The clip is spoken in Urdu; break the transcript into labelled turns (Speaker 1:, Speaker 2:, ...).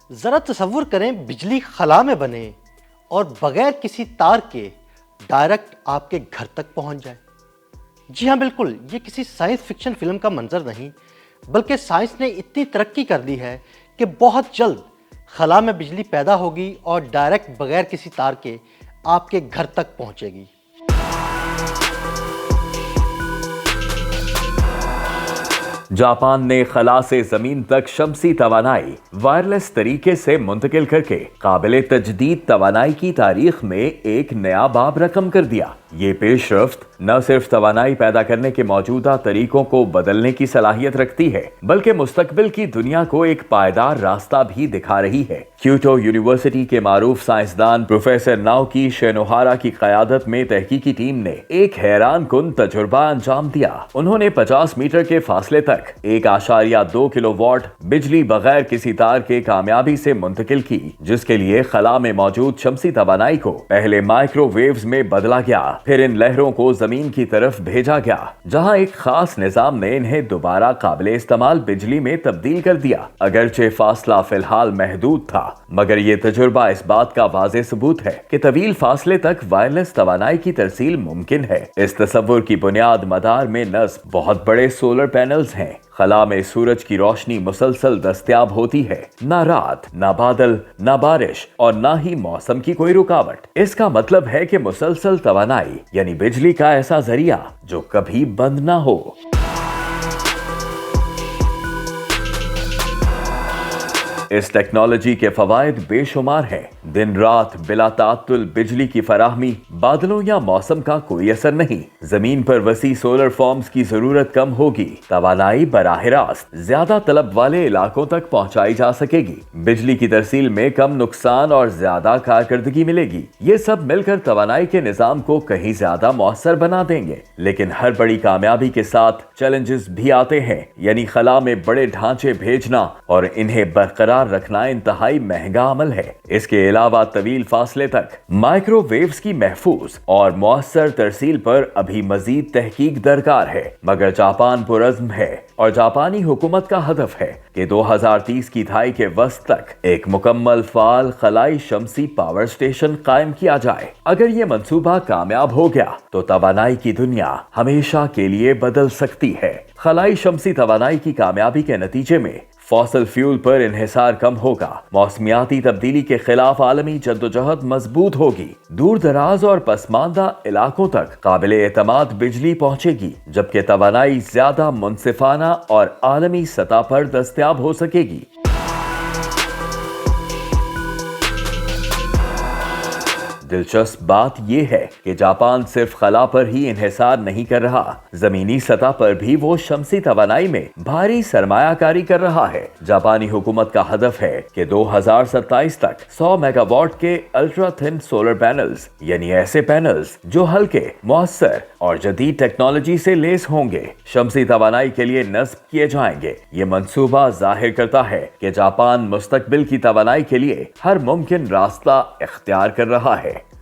Speaker 1: ذرا تصور کریں بجلی خلا میں بنے اور بغیر کسی تار کے ڈائریکٹ آپ کے گھر تک پہنچ جائے۔ جی ہاں بالکل، یہ کسی سائنس فکشن فلم کا منظر نہیں، بلکہ سائنس نے اتنی ترقی کر دی ہے کہ بہت جلد خلا میں بجلی پیدا ہوگی اور ڈائریکٹ بغیر کسی تار کے آپ کے گھر تک پہنچے گی۔
Speaker 2: جاپان نے خلا سے زمین تک شمسی توانائی وائرلیس طریقے سے منتقل کر کے قابل تجدید توانائی کی تاریخ میں ایک نیا باب رقم کر دیا۔ یہ پیش رفت نہ صرف توانائی پیدا کرنے کے موجودہ طریقوں کو بدلنے کی صلاحیت رکھتی ہے، بلکہ مستقبل کی دنیا کو ایک پائیدار راستہ بھی دکھا رہی ہے۔ کیوٹو یونیورسٹی کے معروف سائنسدان پروفیسر ناؤکی شینوہارا کی قیادت میں تحقیقی ٹیم نے ایک حیران کن تجربہ انجام دیا۔ انہوں نے 50 میٹر کے فاصلے تک 1.2 کلو واٹ بجلی بغیر کسی تار کے کامیابی سے منتقل کی، جس کے لیے خلا میں موجود شمسی توانائی کو پہلے مائکرو ویوز میں بدلا گیا، پھر ان لہروں کو زمین کی طرف بھیجا گیا، جہاں ایک خاص نظام نے انہیں دوبارہ قابل استعمال بجلی میں تبدیل کر دیا۔ اگرچہ فاصلہ فی الحال محدود تھا، مگر یہ تجربہ اس بات کا واضح ثبوت ہے کہ طویل فاصلے تک وائرلیس توانائی کی ترسیل ممکن ہے۔ اس تصور کی بنیاد مدار میں نصب بہت بڑے سولر پینلز ہیں۔ خلا میں سورج کی روشنی مسلسل دستیاب ہوتی ہے، نہ رات، نہ بادل، نہ بارش اور نہ ہی موسم کی کوئی رکاوٹ۔ اس کا مطلب ہے کہ مسلسل توانائی یعنی بجلی کا ایسا ذریعہ جو کبھی بند نہ ہو۔ اس ٹیکنالوجی کے فوائد بے شمار ہیں۔ دن رات بلا تعطل بجلی کی فراہمی، بادلوں یا موسم کا کوئی اثر نہیں، زمین پر وسیع سولر فارمز کی ضرورت کم ہوگی، توانائی براہ راست زیادہ طلب والے علاقوں تک پہنچائی جا سکے گی، بجلی کی ترسیل میں کم نقصان اور زیادہ کارکردگی ملے گی۔ یہ سب مل کر توانائی کے نظام کو کہیں زیادہ مؤثر بنا دیں گے۔ لیکن ہر بڑی کامیابی کے ساتھ چیلنجز بھی آتے ہیں، یعنی خلا میں بڑے ڈھانچے بھیجنا اور انہیں برقرار رکھنا انتہائی مہنگا عمل ہے۔ اس کے علاوہ طویل فاصلے تک مائکرو ویوز کی محفوظ اور مؤثر ترسیل پر ابھی مزید تحقیق درکار ہے، مگر جاپان پرعزم ہے اور جاپانی حکومت کا ہدف ہے کہ 2030 کی دہائی کے وسط تک ایک مکمل فعال خلائی شمسی پاور اسٹیشن قائم کیا جائے۔ اگر یہ منصوبہ کامیاب ہو گیا تو توانائی کی دنیا ہمیشہ کے لیے بدل سکتی ہے۔ خلائی شمسی توانائی کی کامیابی کے نتیجے میں فوسل فیول پر انحصار کم ہوگا، موسمیاتی تبدیلی کے خلاف عالمی جدوجہد مضبوط ہوگی، دور دراز اور پسماندہ علاقوں تک قابل اعتماد بجلی پہنچے گی، جبکہ توانائی زیادہ منصفانہ اور عالمی سطح پر دستیاب ہو سکے گی۔ دلچسپ بات یہ ہے کہ جاپان صرف خلا پر ہی انحصار نہیں کر رہا، زمینی سطح پر بھی وہ شمسی توانائی میں بھاری سرمایہ کاری کر رہا ہے۔ جاپانی حکومت کا ہدف ہے کہ 2027 تک 100 میگا واٹ کے الٹرا تھن سولر پینلز، یعنی ایسے پینلز جو ہلکے، مؤثر اور جدید ٹیکنالوجی سے لیس ہوں گے، شمسی توانائی کے لیے نصب کیے جائیں گے۔ یہ منصوبہ ظاہر کرتا ہے کہ جاپان مستقبل کی توانائی کے لیے ہر ممکن راستہ اختیار کر رہا ہے۔